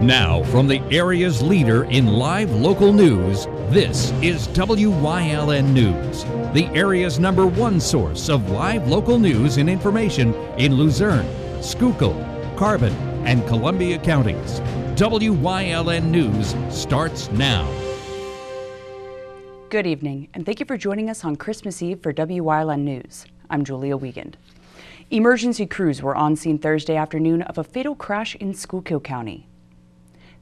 Now, from the area's leader in live local news, this is WYLN News, the area's #1 source of live local news and information in Luzerne, Schuylkill, Carbon, and Columbia counties. WYLN News starts now. Good evening, and thank you for joining us on Christmas Eve for WYLN News. I'm Julia Wiegand. Emergency crews were on scene Thursday afternoon of a fatal crash in Schuylkill County.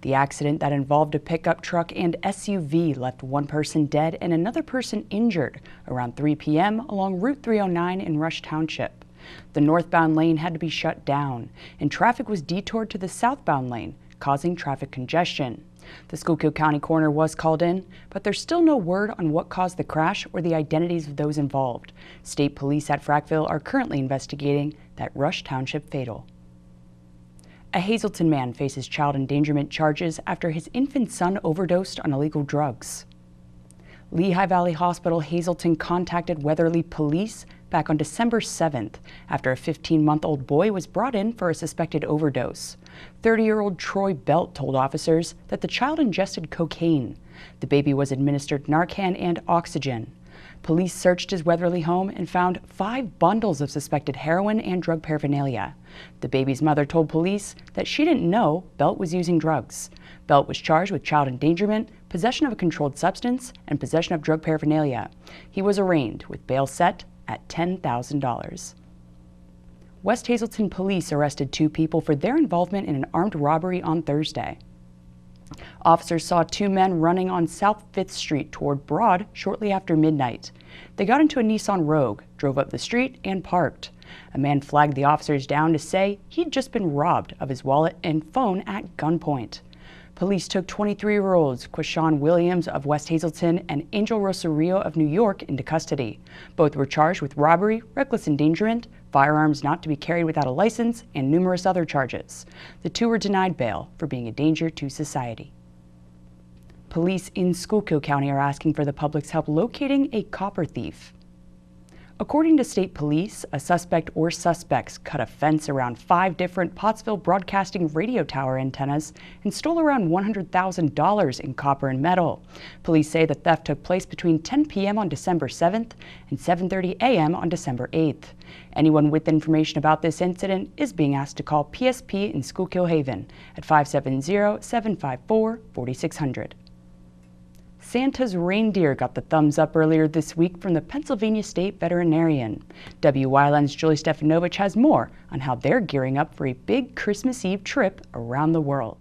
The accident that involved a pickup truck and SUV left one person dead and another person injured around 3 p.m. along Route 309 in Rush Township. The northbound lane had to be shut down, and traffic was detoured to the southbound lane, causing traffic congestion. The Schuylkill County coroner was called in, but there's still no word on what caused the crash or the identities of those involved. State police at Frackville are currently investigating that Rush Township fatal. A Hazelton man faces child endangerment charges after his infant son overdosed on illegal drugs. Lehigh Valley Hospital Hazelton contacted Weatherly Police back on December 7th after a 15-month-old boy was brought in for a suspected overdose. 30-year-old Troy Belt told officers that the child ingested cocaine. The baby was administered Narcan and oxygen. Police searched his Weatherly home and found 5 bundles of suspected heroin and drug paraphernalia. The baby's mother told police that she didn't know Belt was using drugs. Belt was charged with child endangerment, possession of a controlled substance, and possession of drug paraphernalia. He was arraigned with bail set at $10,000. West Hazelton police arrested 2 people for their involvement in an armed robbery on Thursday. Officers saw 2 men running on South 5th Street toward Broad shortly after midnight. They got into a Nissan Rogue, drove up the street, and parked. A man flagged the officers down to say he'd just been robbed of his wallet and phone at gunpoint. Police took 23-year-olds Quashawn Williams of West Hazelton and Angel Rosario of New York into custody. Both were charged with robbery, reckless endangerment, firearms not to be carried without a license, and numerous other charges. The 2 were denied bail for being a danger to society. Police in Schuylkill County are asking for the public's help locating a copper thief. According to state police, a suspect or suspects cut a fence around 5 different Pottsville Broadcasting radio tower antennas and stole around $100,000 in copper and metal. Police say the theft took place between 10 p.m. on December 7th and 7:30 a.m. on December 8th. Anyone with information about this incident is being asked to call PSP in Schuylkill Haven at 570-754-4600. Santa's reindeer got the thumbs up earlier this week from the Pennsylvania State Veterinarian. WYLN's Julie Stefanovich has more on how they're gearing up for a big Christmas Eve trip around the world.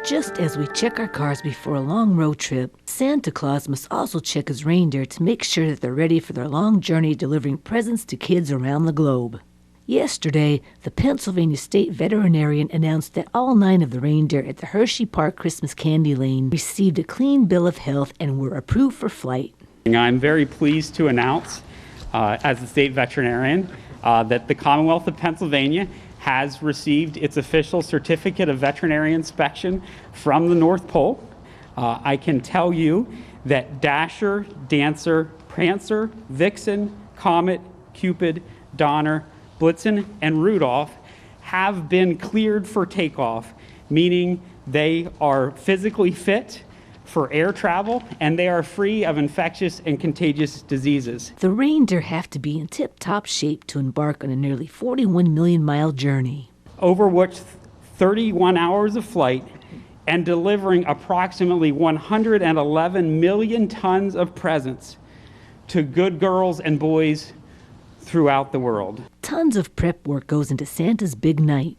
Just as we check our cars before a long road trip, Santa Claus must also check his reindeer to make sure that they're ready for their long journey delivering presents to kids around the globe. Yesterday, the Pennsylvania State Veterinarian announced that all 9 of the reindeer at the Hershey Park Christmas Candy Lane received a clean bill of health and were approved for flight. I'm very pleased to announce, as the state veterinarian, that the Commonwealth of Pennsylvania has received its official certificate of veterinary inspection from the North Pole. I can tell you that Dasher, Dancer, Prancer, Vixen, Comet, Cupid, Donner, Blitzen, and Rudolph have been cleared for takeoff, meaning they are physically fit for air travel and they are free of infectious and contagious diseases. The reindeer have to be in tip-top shape to embark on a nearly 41 million-mile journey. Over which 31 hours of flight and delivering approximately 111 million tons of presents to good girls and boys throughout the world. Tons of prep work goes into Santa's big night.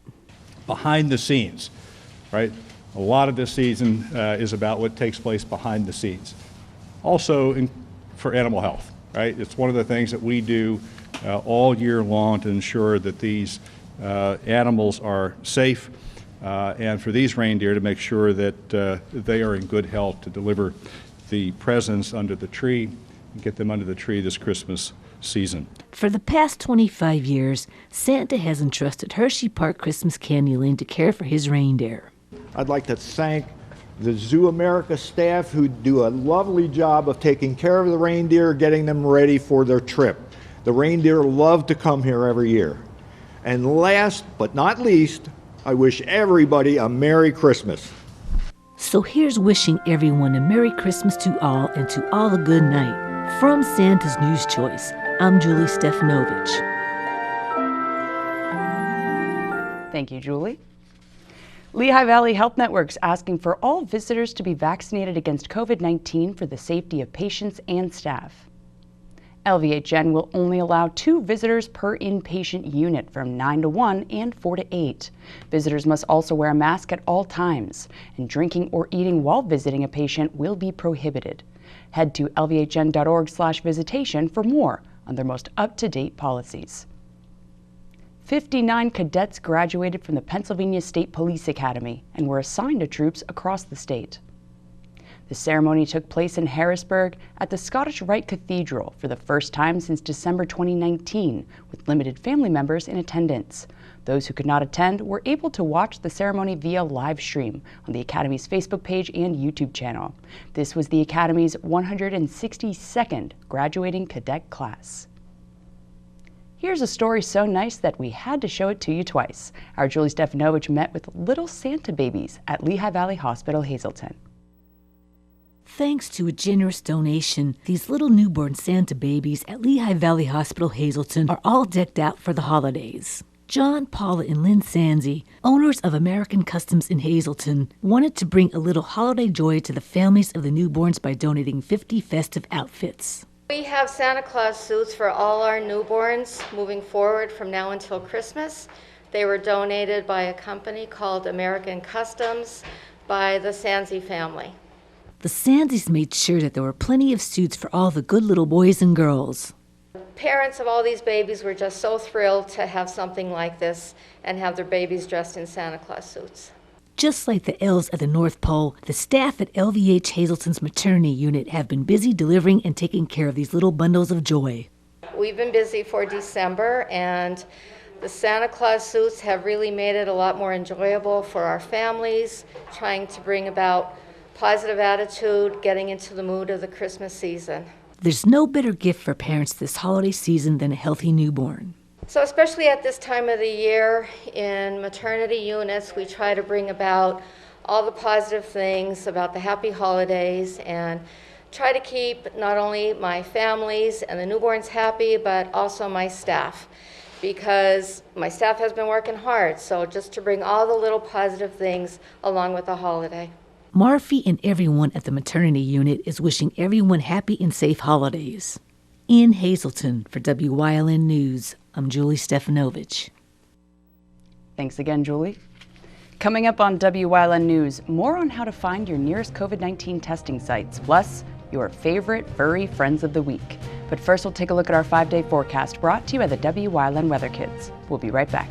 Behind the scenes, right? A lot of this season is about what takes place behind the scenes. Also for animal health, right? It's one of the things that we do all year long to ensure that these animals are safe and for these reindeer to make sure that they are in good health to deliver the presents under the tree and get them under the tree this Christmas season. For the past 25 years, Santa has entrusted Hershey Park Christmas Candy Lane to care for his reindeer. I'd like to thank the Zoo America staff who do a lovely job of taking care of the reindeer, getting them ready for their trip. The reindeer love to come here every year. And last but not least, I wish everybody a Merry Christmas. So here's wishing everyone a Merry Christmas to all and to all a good night. From Santa's News Choice, I'm Julie Stefanovich. Thank you, Julie. Lehigh Valley Health Network's asking for all visitors to be vaccinated against COVID-19 for the safety of patients and staff. LVHN will only allow 2 visitors per inpatient unit from 9 to 1 and 4 to 8. Visitors must also wear a mask at all times, and drinking or eating while visiting a patient will be prohibited. Head to lvhn.org/visitation for more on their most up-to-date policies. 59 cadets graduated from the Pennsylvania State Police Academy and were assigned to troops across the state. The ceremony took place in Harrisburg at the Scottish Rite Cathedral for the first time since December 2019, with limited family members in attendance. Those who could not attend were able to watch the ceremony via live stream on the Academy's Facebook page and YouTube channel. This was the Academy's 162nd graduating cadet class. Here's a story so nice that we had to show it to you twice. Our Julie Stefanovich met with little Santa babies at Lehigh Valley Hospital, Hazelton. Thanks to a generous donation, these little newborn Santa babies at Lehigh Valley Hospital, Hazelton are all decked out for the holidays. John, Paula, and Lynn Sanzi, owners of American Customs in Hazelton, wanted to bring a little holiday joy to the families of the newborns by donating 50 festive outfits. We have Santa Claus suits for all our newborns moving forward from now until Christmas. They were donated by a company called American Customs by the Sanzi family. The Sanzis made sure that there were plenty of suits for all the good little boys and girls. Parents of all these babies were just so thrilled to have something like this and have their babies dressed in Santa Claus suits. Just like the elves at the North Pole, the staff at LVH Hazelton's maternity unit have been busy delivering and taking care of these little bundles of joy. We've been busy for December, and the Santa Claus suits have really made it a lot more enjoyable for our families, trying to bring about positive attitude, getting into the mood of the Christmas season. There's no better gift for parents this holiday season than a healthy newborn. So especially at this time of the year in maternity units, we try to bring about all the positive things about the happy holidays and try to keep not only my families and the newborns happy, but also my staff, because my staff has been working hard. So just to bring all the little positive things along with the holiday. Marfie and everyone at the maternity unit is wishing everyone happy and safe holidays. In Hazelton, for WYLN News, I'm Julie Stefanovich. Thanks again, Julie. Coming up on WYLN News, more on how to find your nearest COVID-19 testing sites, plus your favorite furry friends of the week. But first, we'll take a look at our 5-day forecast brought to you by the WYLN Weather Kids. We'll be right back.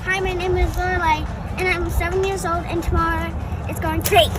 Hi, my name is Lorelai, and I'm 7 years old, and tomorrow it's going great.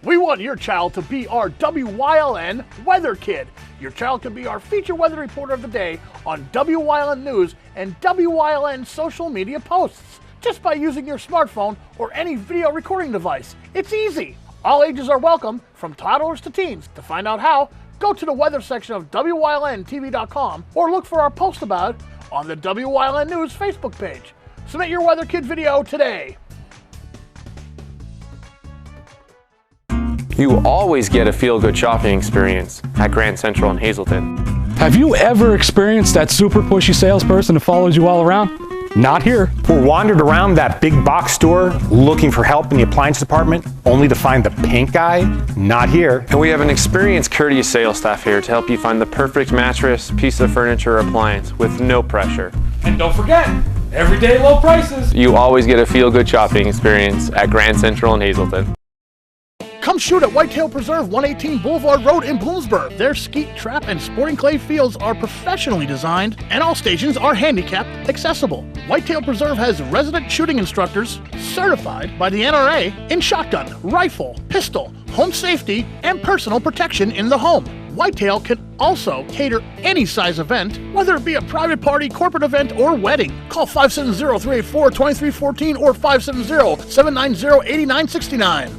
We want your child to be our WYLN Weather Kid. Your child can be our feature weather reporter of the day on WYLN News and WYLN social media posts just by using your smartphone or any video recording device. It's easy. All ages are welcome, from toddlers to teens. To find out how, go to the weather section of WYLNTV.com or look for our post about it on the WYLN News Facebook page. Submit your Weather Kid video today. You always get a feel-good shopping experience at Grand Central in Hazelton. Have you ever experienced that super pushy salesperson who follows you all around? Not here. Or wandered around that big box store looking for help in the appliance department, only to find the pink guy? Not here. And we have an experienced, courteous sales staff here to help you find the perfect mattress, piece of furniture, or appliance with no pressure. And don't forget, everyday low prices. You always get a feel-good shopping experience at Grand Central in Hazelton. Come shoot at Whitetail Preserve, 118 Boulevard Road in Bloomsburg. Their skeet, trap, and sporting clay fields are professionally designed, and all stations are handicap accessible. Whitetail Preserve has resident shooting instructors certified by the NRA in shotgun, rifle, pistol, home safety, and personal protection in the home. Whitetail can also cater any size event, whether it be a private party, corporate event, or wedding. Call 570-384-2314 or 570-790-8969.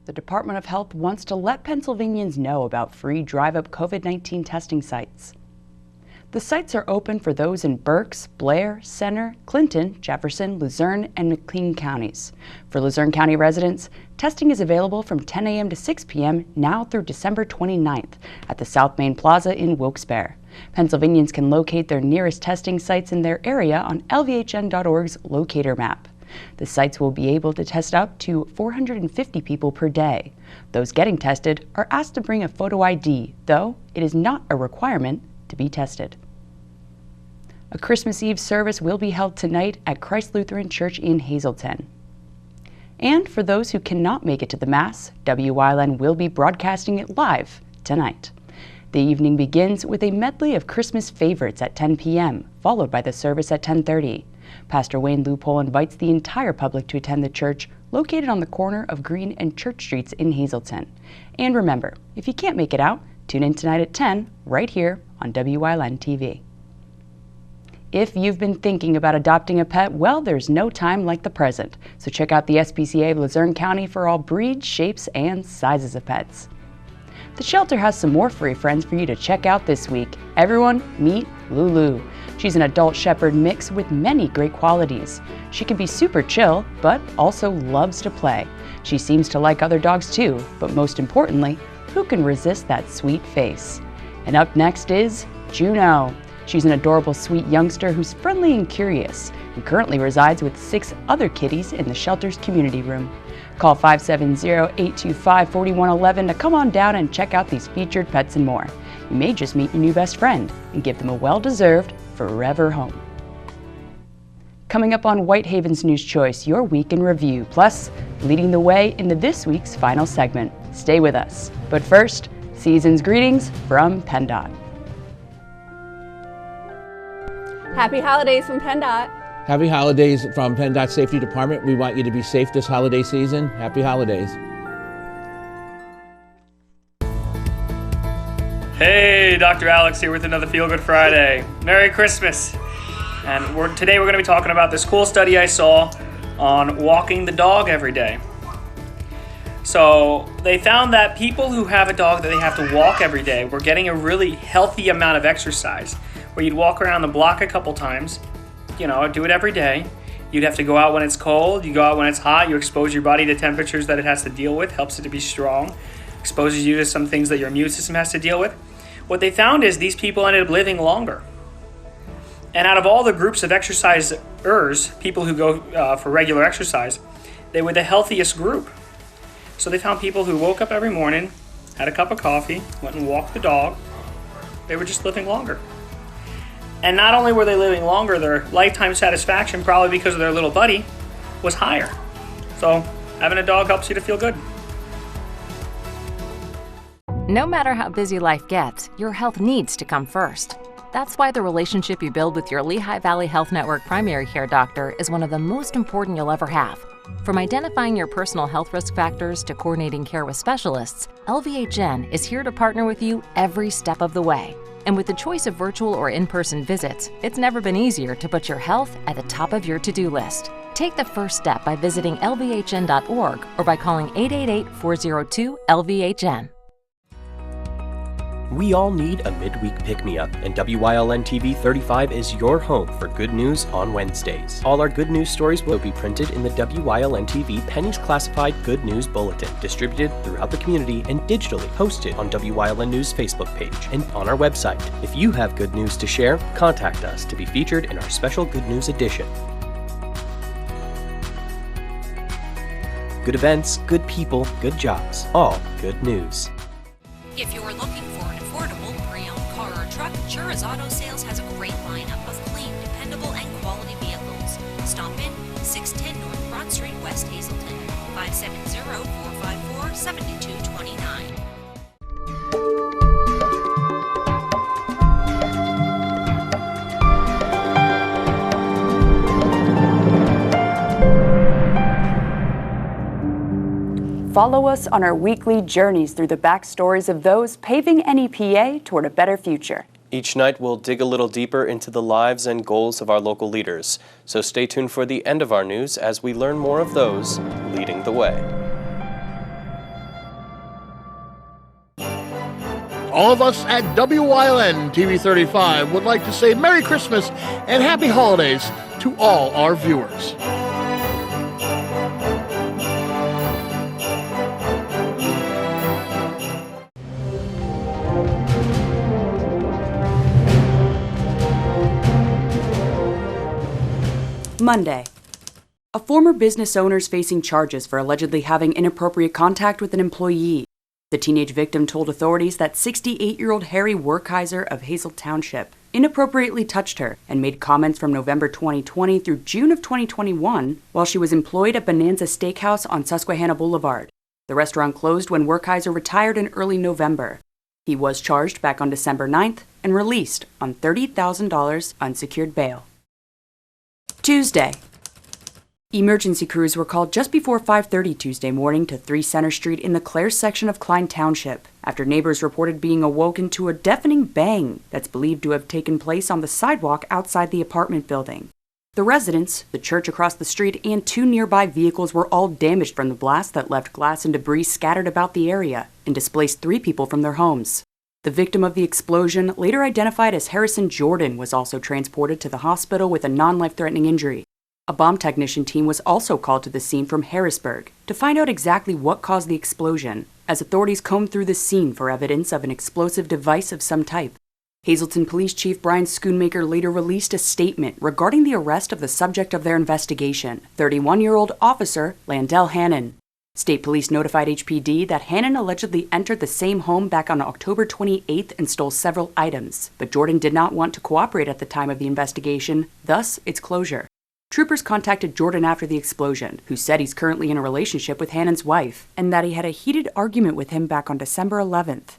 The Department of Health wants to let Pennsylvanians know about free drive-up COVID-19 testing sites. The sites are open for those in Berks, Blair, Center, Clinton, Jefferson, Luzerne, and McLean counties. For Luzerne County residents, testing is available from 10 a.m. to 6 p.m. now through December 29th at the South Main Plaza in Wilkes-Barre. Pennsylvanians can locate their nearest testing sites in their area on lvhn.org's locator map. The sites will be able to test up to 450 people per day. Those getting tested are asked to bring a photo ID, though it is not a requirement to be tested. A Christmas Eve service will be held tonight at Christ Lutheran Church in Hazelton. And for those who cannot make it to the Mass, Wyln will be broadcasting it live tonight. The evening begins with a medley of Christmas favorites at 10 p.m., followed by the service at 10:30. Pastor Wayne Loophole invites the entire public to attend the church located on the corner of Green and Church Streets in Hazelton. And remember, if you can't make it out, tune in tonight at 10 right here on Wyln TV. If you've been thinking about adopting a pet, well, there's no time like the present. So check out the SPCA of Luzerne County for all breeds, shapes, and sizes of pets. The shelter has some more furry friends for you to check out this week. Everyone, meet Lulu. She's an adult shepherd mix with many great qualities. She can be super chill, but also loves to play. She seems to like other dogs too, but most importantly, who can resist that sweet face? And up next is Juno. She's an adorable, sweet youngster who's friendly and curious, and currently resides with 6 other kitties in the shelter's community room. Call 570-825-4111 to come on down and check out these featured pets and more. You may just meet your new best friend and give them a well-deserved forever home. Coming up on Whitehaven's News Choice, your week in review, plus leading the way into this week's final segment. Stay with us. But first, season's greetings from PennDOT. Happy holidays from PennDOT. Happy holidays from PennDOT Safety Department. We want you to be safe this holiday season. Happy holidays. Hey, Dr. Alex here with another Feel Good Friday. Merry Christmas. And today we're going to be talking about this cool study I saw on walking the dog every day. So they found that people who have a dog that they have to walk every day were getting a really healthy amount of exercise, where you'd walk around the block a couple times, do it every day. You'd have to go out when it's cold, you go out when it's hot, you expose your body to temperatures that it has to deal with, helps it to be strong, exposes you to some things that your immune system has to deal with. What they found is these people ended up living longer. And out of all the groups of exercisers, people who go for regular exercise, they were the healthiest group. So they found people who woke up every morning, had a cup of coffee, went and walked the dog. They were just living longer. And not only were they living longer, their lifetime satisfaction, probably because of their little buddy, was higher. So having a dog helps you to feel good. No matter how busy life gets, your health needs to come first. That's why the relationship you build with your Lehigh Valley Health Network primary care doctor is one of the most important you'll ever have. From identifying your personal health risk factors to coordinating care with specialists, LVHN is here to partner with you every step of the way. And with the choice of virtual or in-person visits, it's never been easier to put your health at the top of your to-do list. Take the first step by visiting lvhn.org or by calling 888-402-LVHN. We all need a midweek pick-me-up, and WYLN TV 35 is your home for good news on Wednesdays. All our good news stories will be printed in the WYLN TV Pennies Classified Good News Bulletin, distributed throughout the community and digitally posted on WYLN News Facebook page and on our website. If you have good news to share, contact us to be featured in our special Good News edition. Good events, good people, good jobs, all good news. If you're looking for an affordable pre-owned car or truck, Chura's Auto Sales has a great lineup of clean, dependable, and quality vehicles. Stop in 610 North Broad Street, West Hazelton, 570-454-7229. Follow us on our weekly journeys through the backstories of those paving NEPA toward a better future. Each night we'll dig a little deeper into the lives and goals of our local leaders, so stay tuned for the end of our news as we learn more of those leading the way. All of us at WYLN TV 35 would like to say Merry Christmas and Happy Holidays to all our viewers. Monday. A former business owner is facing charges for allegedly having inappropriate contact with an employee. The teenage victim told authorities that 68-year-old Harry Werkheiser of Hazel Township inappropriately touched her and made comments from November 2020 through June of 2021 while she was employed at Bonanza Steakhouse on Susquehanna Boulevard. The restaurant closed when Werkheiser retired in early November. He was charged back on December 9th and released on $30,000 unsecured bail. Tuesday. Emergency crews were called just before 5:30 Tuesday morning to 3 Center Street in the Clare section of Klein Township after neighbors reported being awoken to a deafening bang that's believed to have taken place on the sidewalk outside the apartment building. The residents, the church across the street, and 2 nearby vehicles were all damaged from the blast that left glass and debris scattered about the area and displaced 3 people from their homes. The victim of the explosion, later identified as Harrison Jordan, was also transported to the hospital with a non-life-threatening injury. A bomb technician team was also called to the scene from Harrisburg to find out exactly what caused the explosion, as authorities combed through the scene for evidence of an explosive device of some type. Hazelton Police Chief Brian Schoonmaker later released a statement regarding the arrest of the subject of their investigation, 31-year-old Officer Landell Hannon. State Police notified HPD that Hannon allegedly entered the same home back on October 28th and stole several items, but Jordan did not want to cooperate at the time of the investigation, thus its closure. Troopers contacted Jordan after the explosion, who said he's currently in a relationship with Hannon's wife, and that he had a heated argument with him back on December 11th.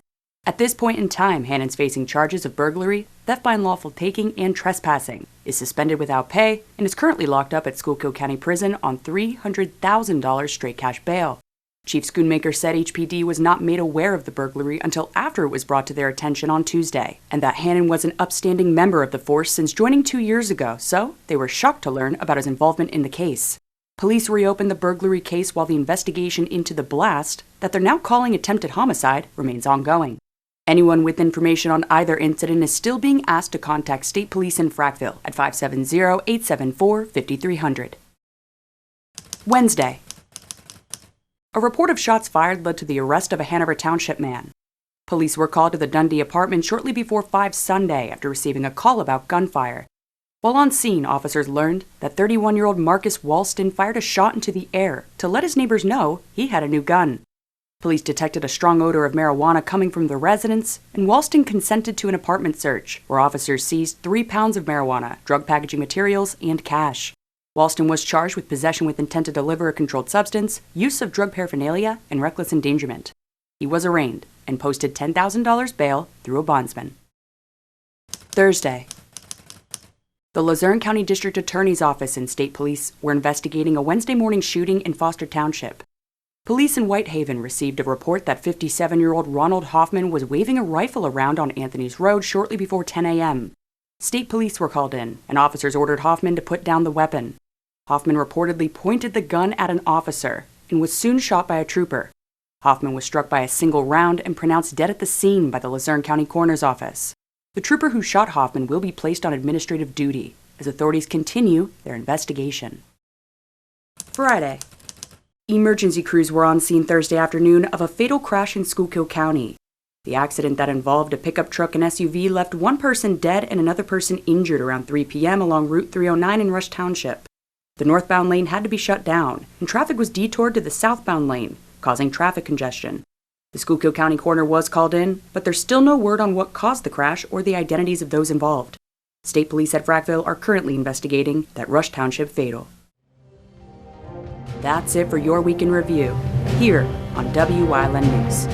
At this point in time, Hannon's facing charges of burglary, theft by unlawful taking, and trespassing, is suspended without pay, and is currently locked up at Schuylkill County Prison on $300,000 straight cash bail. Chief Schoonmaker said HPD was not made aware of the burglary until after it was brought to their attention on Tuesday, and that Hannon was an upstanding member of the force since joining 2 years ago, so they were shocked to learn about his involvement in the case. Police reopened the burglary case while the investigation into the blast, that they're now calling attempted homicide, remains ongoing. Anyone with information on either incident is still being asked to contact State Police in Frackville at 570-874-5300. Wednesday. A report of shots fired led to the arrest of a Hanover Township man. Police were called to the Dundee apartment shortly before 5 Sunday after receiving a call about gunfire. While on scene, officers learned that 31-year-old Marcus Walston fired a shot into the air to let his neighbors know he had a new gun. Police detected a strong odor of marijuana coming from the residence, and Walston consented to an apartment search, where officers seized 3 pounds of marijuana, drug packaging materials, and cash. Walston was charged with possession with intent to deliver a controlled substance, use of drug paraphernalia, and reckless endangerment. He was arraigned and posted $10,000 bail through a bondsman. Thursday. The Luzerne County District Attorney's Office and State Police were investigating a Wednesday morning shooting in Foster Township. Police in Whitehaven received a report that 57-year-old Ronald Hoffman was waving a rifle around on Anthony's Road shortly before 10 a.m. State police were called in, and officers ordered Hoffman to put down the weapon. Hoffman reportedly pointed the gun at an officer and was soon shot by a trooper. Hoffman was struck by a single round and pronounced dead at the scene by the Luzerne County Coroner's Office. The trooper who shot Hoffman will be placed on administrative duty as authorities continue their investigation. Friday. Emergency crews were on scene Thursday afternoon of a fatal crash in Schuylkill County. The accident that involved a pickup truck and SUV left one person dead and another person injured around 3 p.m. along Route 309 in Rush Township. The northbound lane had to be shut down, and traffic was detoured to the southbound lane, causing traffic congestion. The Schuylkill County coroner was called in, but there's still no word on what caused the crash or the identities of those involved. State police at Frackville are currently investigating that Rush Township fatal. That's it for your week in review, here on Wyln News.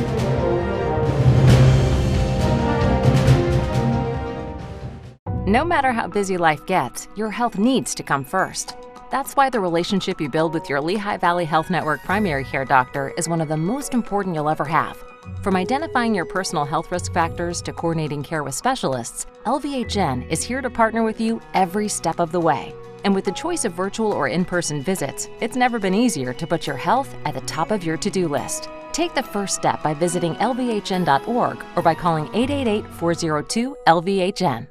No matter how busy life gets, your health needs to come first. That's why the relationship you build with your Lehigh Valley Health Network primary care doctor is one of the most important you'll ever have. From identifying your personal health risk factors to coordinating care with specialists, LVHN is here to partner with you every step of the way. And with the choice of virtual or in-person visits, it's never been easier to put your health at the top of your to-do list. Take the first step by visiting lvhn.org or by calling 888-402-LVHN.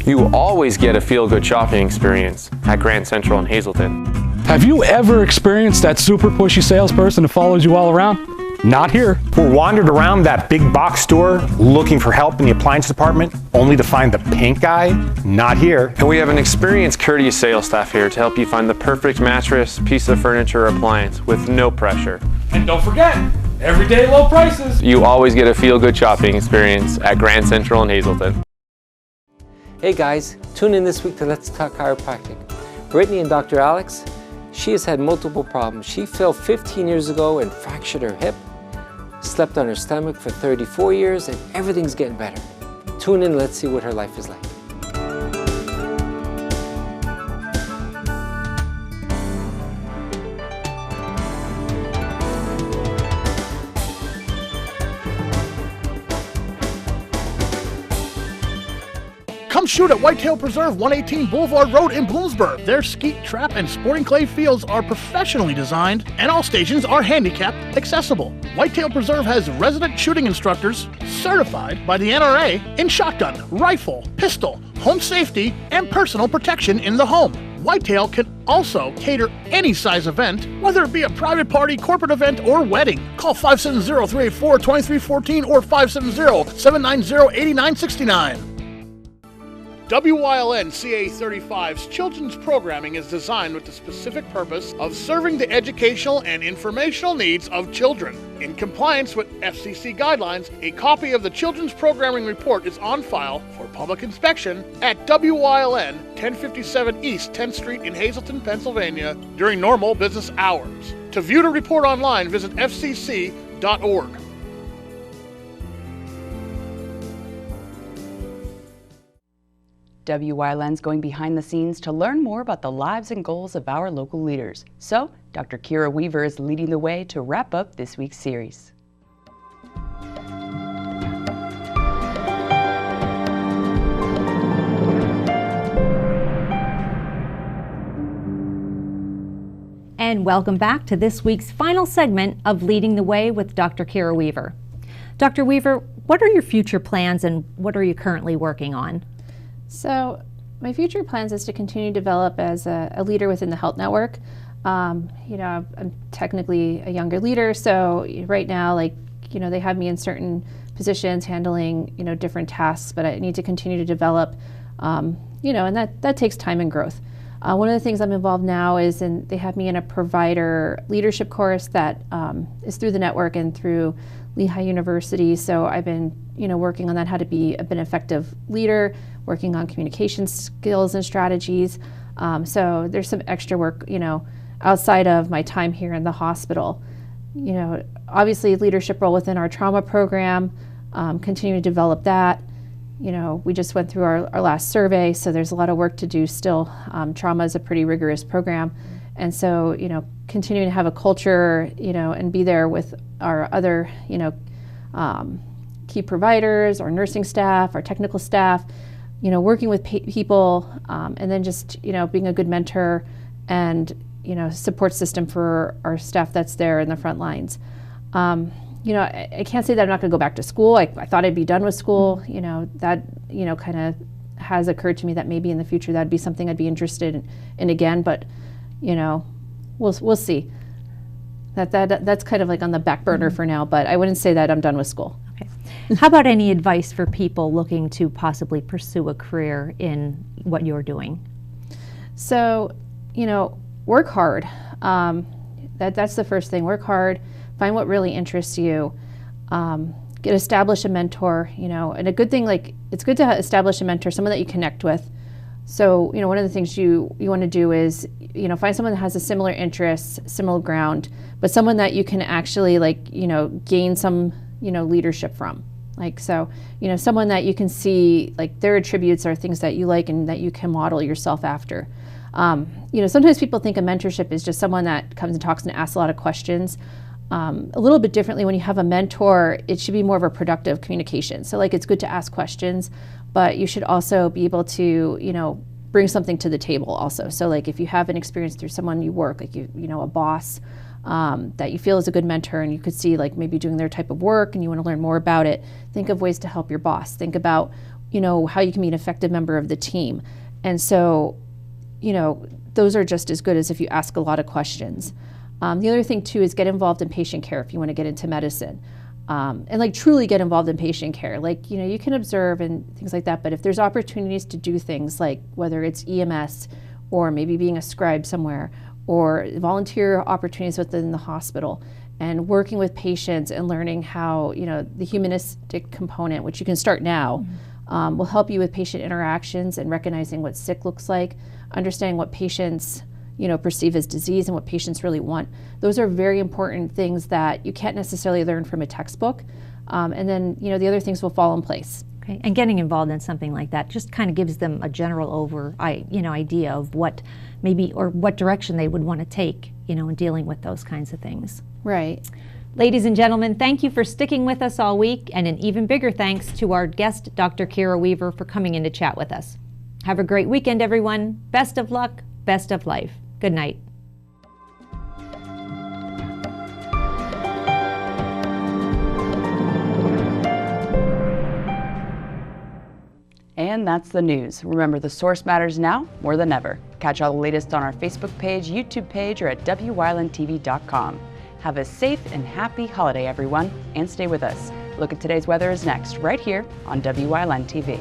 You always get a feel-good shopping experience at Grand Central in Hazelton. Have you ever experienced that super pushy salesperson who follows you all around? Not here. Or wandered around that big box store looking for help in the appliance department, only to find the pink guy? Not here. And we have an experienced, courteous sales staff here to help you find the perfect mattress, piece of furniture, or appliance with no pressure. And don't forget, everyday low prices. You always get a feel-good shopping experience at Grand Central in Hazelton. Hey guys, tune in this week to Let's Talk Chiropractic. Brittany and Dr. Alex, she has had multiple problems. She fell 15 years ago and fractured her hip, slept on her stomach for 34 years, and everything's getting better. Tune in, let's see what her life is like. Come shoot at Whitetail Preserve, 118 Boulevard Road in Bloomsburg. Their skeet, trap, and sporting clay fields are professionally designed, and all stations are handicap accessible. Whitetail Preserve has resident shooting instructors certified by the NRA in shotgun, rifle, pistol, home safety, and personal protection in the home. Whitetail can also cater any size event, whether it be a private party, corporate event, or wedding. Call 570-384-2314 or 570-790-8969. WYLN CA35's children's programming is designed with the specific purpose of serving the educational and informational needs of children. In compliance with FCC guidelines, a copy of the Children's Programming Report is on file for public inspection at WYLN 1057 East 10th Street in Hazelton, Pennsylvania during normal business hours. To view the report online, visit fcc.org. WYLN's going behind the scenes to learn more about the lives and goals of our local leaders. So, Dr. Kira Weaver is leading the way to wrap up this week's series. And welcome back to this week's final segment of Leading the Way with Dr. Kira Weaver. Dr. Weaver, what are your future plans and what are you currently working on? So my future plans is to continue to develop as a leader within the health network. I'm technically a younger leader, so right now, they have me in certain positions handling, different tasks, but I need to continue to develop, and that takes time and growth. One of the things I'm involved now is they have me in a provider leadership course that is through the network and through Lehigh University. So I've been, working on that, how to be an effective leader, working on communication skills and strategies. So there's some extra work, outside of my time here in the hospital. Obviously leadership role within our trauma program, continue to develop that. We just went through our last survey, so there's a lot of work to do still. Trauma is a pretty rigorous program. And so, continuing to have a culture, and be there with our other, key providers, our nursing staff, our technical staff, working with people, and then just, being a good mentor and, support system for our staff that's there in the front lines. You know, I can't say that I'm not going to go back to school. I thought I'd be done with school. You know, that, you know, kind of has occurred to me that maybe in the future that'd be something I'd be interested in again. But, you know, we'll see. That's kind of like on the back burner for now. But I wouldn't say that I'm done with school. Okay. How about any advice for people looking to possibly pursue a career in what you're doing? So, you know, work hard. That's the first thing. Work hard. Find what really interests you. Establish a mentor, you know, and a good thing, like, it's good to establish a mentor, someone that you connect with. So, you know, one of the things you want to do is, you know, find someone that has a similar interests, similar ground, but someone that you can actually, like, you know, gain some, you know, leadership from. Like, so, you know, someone that you can see, like, their attributes are things that you like and that you can model yourself after. You know, sometimes people think a mentorship is just someone that comes and talks and asks a lot of questions. A little bit differently, when you have a mentor, it should be more of a productive communication. So, like, it's good to ask questions, but you should also be able to, you know, bring something to the table also. So, like, if you have an experience through someone you work, like, you know, a boss that you feel is a good mentor, and you could see, like, maybe doing their type of work and you want to learn more about it, think of ways to help your boss. Think about, you know, how you can be an effective member of the team. And so, you know, those are just as good as if you ask a lot of questions. The other thing too is get involved in patient care if you want to get into medicine, and like truly get involved in patient care. Like, you know, you can observe and things like that, but if there's opportunities to do things like whether it's EMS or maybe being a scribe somewhere or volunteer opportunities within the hospital and working with patients and learning how, you know, the humanistic component, which you can start now, will help you with patient interactions and recognizing what sick looks like, understanding what patients, you know, perceive as disease and what patients really want. Those are very important things that you can't necessarily learn from a textbook. And then, you know, the other things will fall in place. Okay. And getting involved in something like that just kind of gives them a general idea of what maybe, or what direction they would want to take, you know, in dealing with those kinds of things. Right. Ladies and gentlemen, thank you for sticking with us all week, and an even bigger thanks to our guest, Dr. Kira Weaver, for coming in to chat with us. Have a great weekend, everyone. Best of luck, best of life. Good night. And that's the news. Remember, the source matters now more than ever. Catch all the latest on our Facebook page, YouTube page, or at WYLNTV.com. Have a safe and happy holiday, everyone, and stay with us. Look at today's weather is next, right here on WYLN TV.